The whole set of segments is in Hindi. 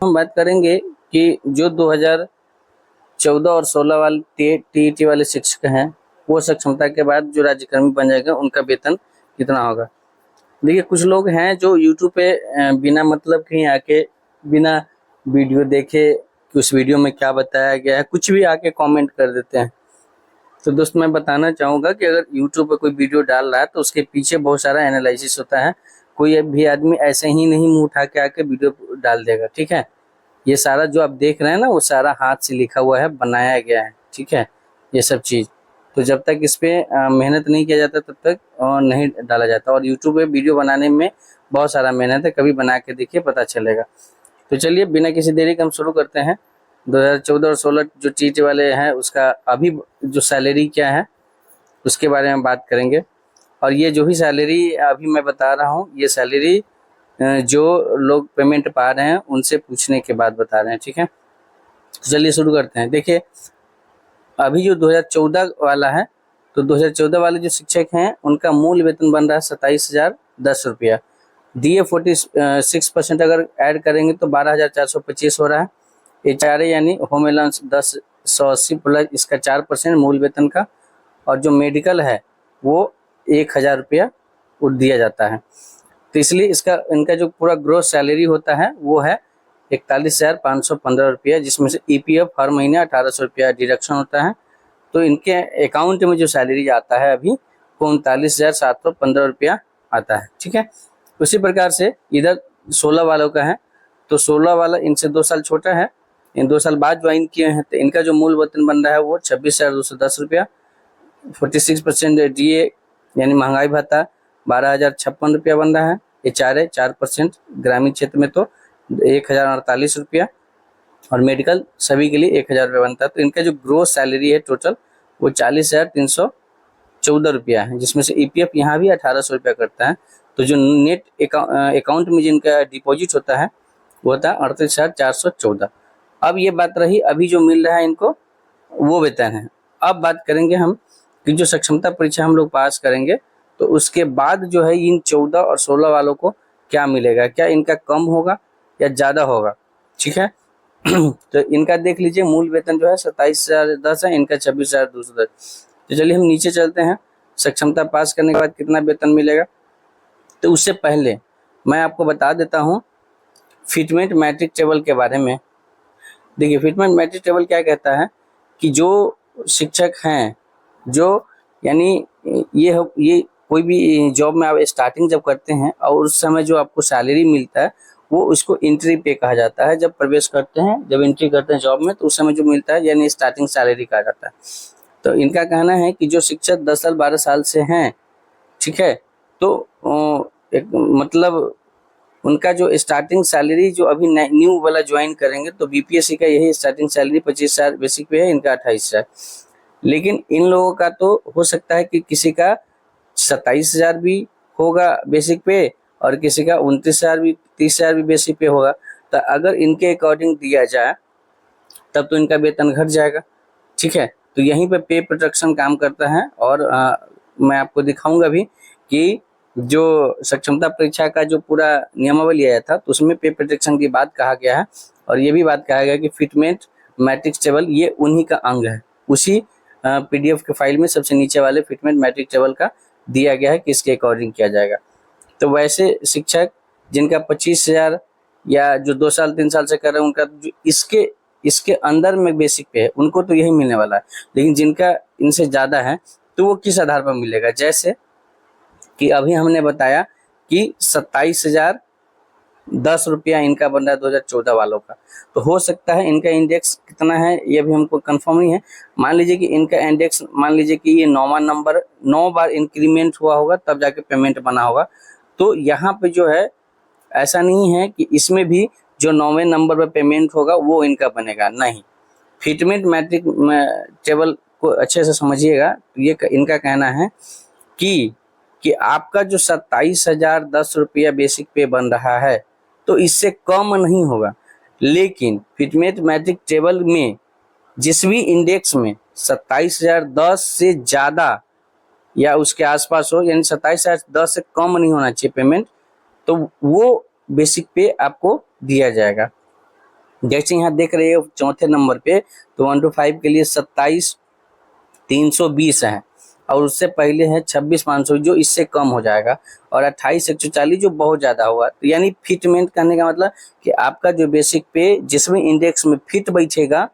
हम बात करेंगे कि जो 2014 और 16 वाले टीईटी वाले शिक्षक हैं, वो सक्षमता के बाद जो राज्यकर्मी बन जाएगा उनका वेतन कितना होगा। देखिए, कुछ लोग हैं जो यूट्यूब पे बिना मतलब कहीं आके, बिना वीडियो देखे कि उस वीडियो में क्या बताया गया है, कुछ भी आके कमेंट कर देते हैं। तो दोस्त, मैं बताना चाहूँगा कि अगर यूट्यूब पे कोई वीडियो डाल रहा है तो उसके पीछे बहुत सारा एनालिसिस होता है। कोई भी आदमी ऐसे ही नहीं मुंह उठा के आके वीडियो डाल देगा, ठीक है। ये सारा जो आप देख रहे हैं ना, वो सारा हाथ से लिखा हुआ है, बनाया गया है, ठीक है, ये सब चीज़। तो जब तक इस पे मेहनत नहीं किया जाता तब तक नहीं डाला जाता। और यूट्यूब पे वीडियो बनाने में बहुत सारा मेहनत है, कभी बना के देखिए, पता चलेगा। तो चलिए बिना किसी देरी के हम शुरू करते हैं। 2014 और 16 जो टीईटी वाले हैं उसका अभी जो सैलरी क्या है उसके बारे में बात करेंगे। और ये जो भी सैलरी अभी मैं बता रहा हूँ, ये सैलरी जो लोग पेमेंट पा रहे हैं उनसे पूछने के बाद बता रहे हैं, ठीक है। तो चलिए शुरू करते हैं। देखिए, अभी जो 2014 वाला है, तो 2014 वाले जो शिक्षक हैं उनका मूल वेतन बन रहा है 27,010 रुपया। DA 46% अगर ऐड करेंगे तो 12,425 हो रहा है। HRA यानी होम अलाउंस 10,180 प्लस इसका 4% मूल वेतन का। और जो मेडिकल है वो 1,000 रुपया दिया जाता है। तो इसलिए इनका जो पूरा ग्रोस सैलरी होता है वो है 41,515 रुपया, जिसमें से EPF हर महीने 1,800 रुपया डिडक्शन होता है। तो इनके अकाउंट में जो सैलरी आता है अभी वो 39,715 रुपया आता है, ठीक है। उसी प्रकार से इधर 16 वालों का है, तो 16 वाला इनसे 2 साल छोटा है, इन 2 साल बाद ज्वाइन किए हैं, तो इनका जो मूल वेतन बन रहा है वो 26,210 रुपया। 46% DA यानी महंगाई भत्ता 12,056 रुपया बन रहा है। HRA 4% ग्रामीण क्षेत्र में तो 1,048 रुपया। और मेडिकल सभी के लिए 1,000 रुपया बनता है। तो इनका जो ग्रोस सैलरी है टोटल वो 40,314 रुपया है, जिसमें से EPF यहाँ भी 1,800 रुपया करता है। तो जो नेट अकाउंट में जिनका डिपॉजिट होता है वो होता है 38,414। अब ये बात रही अभी जो मिल रहा है इनको, वो वेतन है। अब बात करेंगे हम कि जो सक्षमता परीक्षा हम लोग पास करेंगे तो उसके बाद जो है इन 14 और 16 वालों को क्या मिलेगा, क्या इनका कम होगा या ज़्यादा होगा, ठीक है। तो इनका देख लीजिए, मूल वेतन जो है 27,010 है, इनका 26,210। तो चलिए हम नीचे चलते हैं, सक्षमता पास करने के बाद कितना वेतन मिलेगा। तो उससे पहले मैं आपको बता देता हूँ फिटमेंट मैट्रिक टेबल के बारे में। देखिए, फिटमेंट मैट्रिक टेबल क्या कहता है कि जो शिक्षक हैं, जो यानी ये कोई भी जॉब में आप स्टार्टिंग जब करते हैं और उस समय जो आपको सैलरी मिलता है वो उसको एंट्री पे कहा जाता है। जब प्रवेश करते हैं, जब एंट्री करते हैं जॉब में, तो उस समय जो मिलता है यानी स्टार्टिंग सैलरी कहा जाता है। तो इनका कहना है कि जो शिक्षक 10 साल 12 साल से हैं, ठीक है, तो एक मतलब उनका जो स्टार्टिंग सैलरी जो अभी न्यू वाला ज्वाइन करेंगे तो BPSC का यही स्टार्टिंग सैलरी 25,000 बेसिक पे है, इनका 28,000। लेकिन इन लोगों का तो हो सकता है कि किसी का 27,000 भी होगा बेसिक पे और किसी का 29,000 भी, 30,000 भी बेसिक पे होगा। तो अगर इनके अकॉर्डिंग दिया जाए तब तो इनका वेतन घट जाएगा, ठीक है। तो यहीं पे पे प्रोटेक्शन काम करता है। और मैं आपको दिखाऊंगा भी कि जो सक्षमता परीक्षा का जो पूरा नियमावली आया था तो उसमें पे प्रोटेक्शन की बात कहा गया है। और ये भी बात कहा गया कि फिटमेंट मैट्रिक्स टेबल ये उन्हीं का अंग है। उसी PDF के फाइल में सबसे नीचे वाले फिटमेंट मैट्रिक टेबल का दिया गया है कि इसके अकॉर्डिंग किया जाएगा। तो वैसे शिक्षक जिनका 25,000 या जो 2 साल 3 साल से कर रहे हैं उनका जो इसके अंदर में बेसिक पे है उनको तो यही मिलने वाला है। लेकिन जिनका इनसे ज़्यादा है तो वो किस आधार पर मिलेगा, जैसे कि अभी हमने बताया कि 27,010 रुपया इनका बन रहा है 2014 वालों का। तो हो सकता है इनका इंडेक्स कितना है ये भी हमको कंफर्म नहीं है। मान लीजिए कि इनका इंडेक्स, मान लीजिए कि ये 9वां नंबर 9 बार इंक्रीमेंट हुआ होगा तब जाके पेमेंट बना होगा। तो यहाँ पे जो है ऐसा नहीं है कि इसमें भी जो 9वें नंबर पर पेमेंट होगा वो इनका बनेगा, नहीं। फिटमेंट मैट्रिक टेबल को अच्छे से समझिएगा। ये इनका कहना है कि आपका जो 27,010 रुपया बेसिक पे बन रहा है तो इससे कम नहीं होगा। लेकिन फिटमेंट मैट्रिक टेबल में जिस भी इंडेक्स में 27,010 से ज़्यादा या उसके आसपास हो, यानी 27,010 से कम नहीं होना चाहिए पेमेंट, तो वो बेसिक पे आपको दिया जाएगा। जैसे यहाँ देख रहे हो चौथे नंबर पे, तो 1 to 5 के लिए 27,320 है, और उससे पहले है 26,500 जो इससे कम हो जाएगा, और 28,140 जो बहुत ज़्यादा होगा। तो यानी फिटमेंट करने का मतलब कि आपका जो बेसिक पे जिसमें इंडेक्स में फिट बैठेगा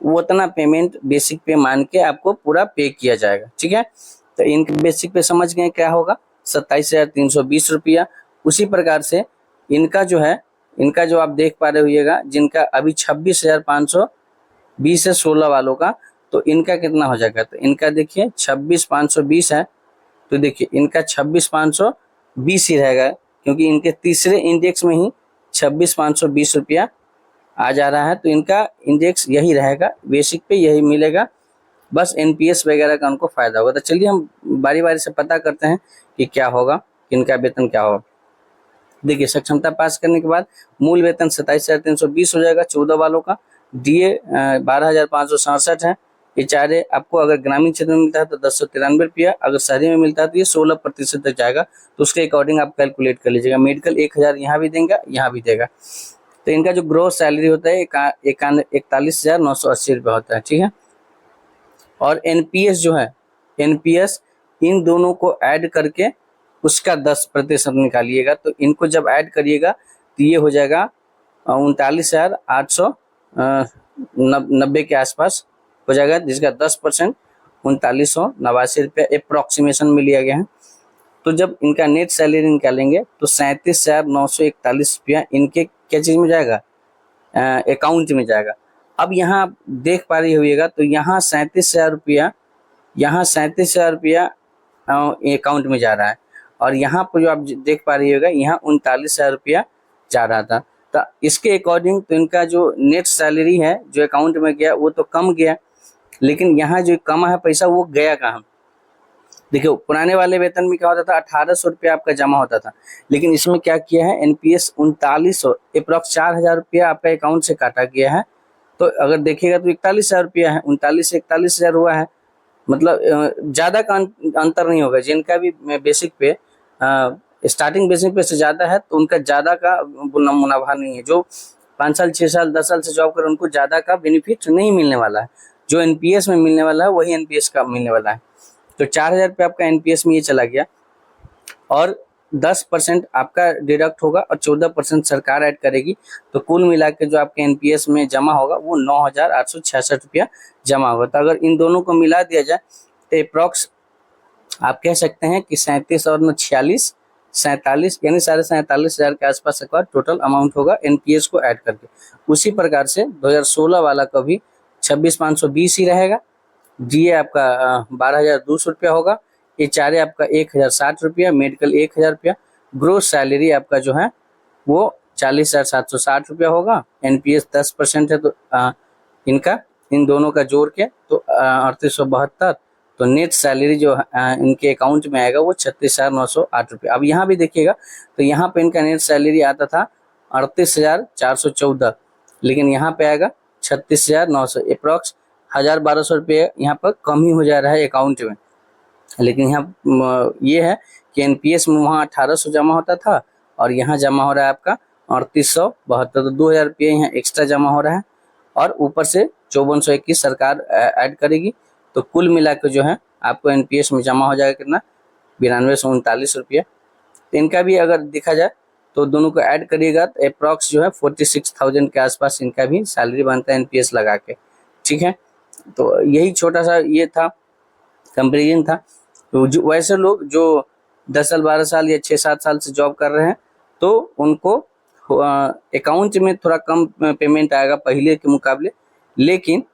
वो उतना पेमेंट बेसिक पे मान के आपको पूरा पे किया जाएगा। ठीक है, तो इन बेसिक पे समझ गए क्या होगा, 27,320 रुपया। उसी प्रकार से इनका जो है, इनका जो आप देख पा रहे होइएगा, जिनका अभी 26,520 है 16 वालों का, तो इनका कितना हो जाएगा, तो इनका देखिए 26,520 है, तो देखिए इनका 26,520 ही रहेगा, क्योंकि इनके तीसरे इंडेक्स में ही 26,520 रुपया आ जा रहा है, तो इनका इंडेक्स यही रहेगा, बेसिक पे यही मिलेगा, बस एनपीएस वगैरह का उनको फायदा होगा। तो चलिए हम बारी बारी से पता करते हैं कि क्या होगा, इनका वेतन क्या होगा। देखिए सक्षमता पास करने के बाद मूल वेतन 27,320 हो जाएगा 14 वालों का, डीए 12,567 है। एचआरए आपको अगर ग्रामीण क्षेत्र में मिलता है तो 1093 रुपया, अगर शहरी में मिलता है तो ये 16% तक जाएगा, तो उसके अकॉर्डिंग आप कैलकुलेट कर लीजिएगा। मेडिकल 1,000 यहाँ भी देंगे, यहाँ भी देगा। तो इनका जो ग्रोस सैलरी होता है 41,980 रुपया होता है। ठीक है, और एनपीएस जो है, एनपीएस इन दोनों को ऐड करके उसका 10% निकालिएगा, तो इनको जब ऐड करिएगा तो ये हो जाएगा 39,890 के आसपास हो जाएगा, जिसका 10% 39,89 रुपया अप्रोक्सीमेशन में लिया गया है। तो जब इनका नेट सैलरी निकालेंगे तो 37,941 रुपया इनके क्या चीज़ में जाएगा, अकाउंट में जाएगा। अब यहाँ आप देख पा रही होइएगा, तो यहाँ 37,000 रुपया, यहाँ 37,000 रुपया अकाउंट में जा रहा है, और यहाँ पर जो आप देख पा रही होगा यहाँ 39,000 रुपया जा रहा था। तो इसके अकॉर्डिंग तो इनका जो नेट सैलरी है जो अकाउंट में गया वो तो कम गया, लेकिन यहाँ जो कमा है पैसा वो गया कहाँ। देखियो पुराने वाले वेतन में क्या होता था, 1,800 रुपया आपका जमा होता था, लेकिन इसमें क्या किया है, एनपीएस 3900 अप्रॉक्स 4,000 रुपया आपका अकाउंट से काटा गया है। तो अगर देखिएगा तो 41,000 रुपया है, 39 से 41,000 हुआ है, मतलब ज़्यादा का अंतर नहीं होगा। जिनका भी बेसिक पे स्टार्टिंग बेसिक पे से ज़्यादा है तो उनका ज़्यादा का मुनाफा नहीं है। जो 5 साल 6 साल 10 साल से जॉब कर उनको ज़्यादा का बेनिफिट नहीं मिलने वाला है, जो एनपीएस में मिलने वाला है वही एनपीएस का मिलने वाला है। तो 4,000 रुपये आपका एनपीएस में ये चला गया, और 10% आपका डिडक्ट होगा और 14% सरकार ऐड करेगी, तो कुल मिला के जो आपके एनपीएस में जमा होगा वो 9,866 रुपया जमा होगा। तो अगर इन दोनों को मिला दिया जाए तो अप्रॉक्स आप कह सकते हैं कि 37 और 46 47 यानी 47,500 के आसपास का टोटल अमाउंट होगा एनपीएस को ऐड करके। उसी प्रकार से 2016 वाला का भी 26,520 ही रहेगा, डीए आपका 12,200 रुपया होगा, एचआरए आपका 1,060 रुपया, मेडिकल 1,000 रुपया, ग्रोस सैलरी आपका जो है वो 40,760 रुपया होगा, एनपीएस 10% है, तो इनका इन दोनों का जोड़ के तो 3872, तो नेट सैलरी जो इनके अकाउंट में आएगा वो 36,908 रुपया। अब यहाँ भी देखिएगा तो यहाँ पे इनका नेट सैलरी आता था 38,414, लेकिन यहाँ पे आएगा 36,900, अप्रॉक्स 1,000-1,200 रुपये यहाँ पर कम ही हो जा रहा है अकाउंट में। लेकिन यहाँ ये है कि एनपीएस में वहाँ 1,800 जमा होता था और यहाँ जमा हो रहा है आपका 3,872, तो 2,000 रुपये यहाँ एक्स्ट्रा जमा हो रहा है, और ऊपर से 5,421 सरकार ऐड करेगी, तो कुल मिलाकर जो है आपको एनपीएस में जमा हो जाएगा कितना, 9239 रुपये। तो इनका भी अगर देखा जाए तो दोनों को ऐड करिएगा तो अप्रॉक्स जो है 46,000 के आसपास इनका भी सैलरी बनता है एनपीएस लगा के। ठीक है, तो यही छोटा सा ये था कंपेरिजन था। तो जो वैसे लोग जो 10 साल 12 साल या 6-7 साल से जॉब कर रहे हैं तो उनको अकाउंट में थोड़ा कम पेमेंट आएगा पहले के मुकाबले, लेकिन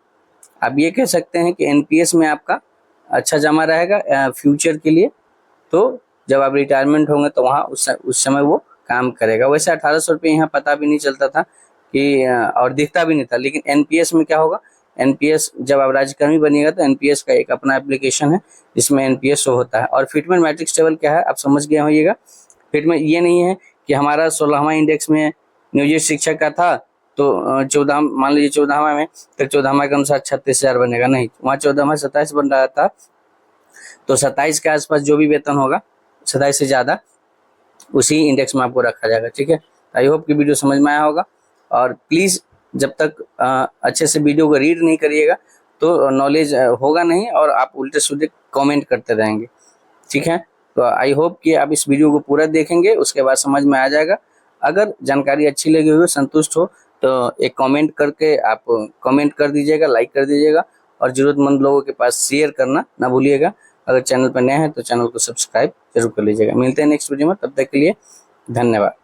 आप ये कह सकते हैं कि एनपीएस में आपका अच्छा जमा रहेगा फ्यूचर के लिए, तो जब आप रिटायरमेंट होंगे तो वहाँ उस समय वो काम करेगा। वैसे 1,800 रुपये यहाँ पता भी नहीं चलता था कि और दिखता भी नहीं था, लेकिन एनपीएस में क्या होगा, एनपीएस जब आप राज्यकर्मी बनिएगा तो एनपीएस का एक अपना एप्लीकेशन है जिसमें एनपीएस शो होता है। और फिटमेंट मैट्रिक्स टेबल क्या है आप समझ गए होइएगा। फिटमेंट ये नहीं है कि हमारा 16वां इंडेक्स में नियोजित शिक्षक का था तो 14 मान लीजिए 14वां में तो 14वां के अनुसार 36,000 बनेगा, नहीं, वहाँ 14वां 27 बन रहा था, तो 27 के आसपास जो भी वेतन होगा 27 से ज़्यादा उसी इंडेक्स में आपको रखा जाएगा। ठीक है, आई होप कि वीडियो समझ में आया होगा, और प्लीज़ जब तक अच्छे से वीडियो को रीड नहीं करिएगा तो नॉलेज होगा नहीं और आप उल्टे सीधे कमेंट करते रहेंगे। ठीक है, तो आई होप कि आप इस वीडियो को पूरा देखेंगे, उसके बाद समझ में आ जाएगा। अगर जानकारी अच्छी लगी हो, संतुष्ट हो, तो एक कमेंट करके आप कमेंट कर दीजिएगा, लाइक कर दीजिएगा और ज़रूरतमंद लोगों के पास शेयर करना ना भूलिएगा। अगर चैनल पर नए हैं तो चैनल को सब्सक्राइब जरूर कर लीजिएगा। मिलते हैं नेक्स्ट वीडियो में, तब तक के लिए धन्यवाद।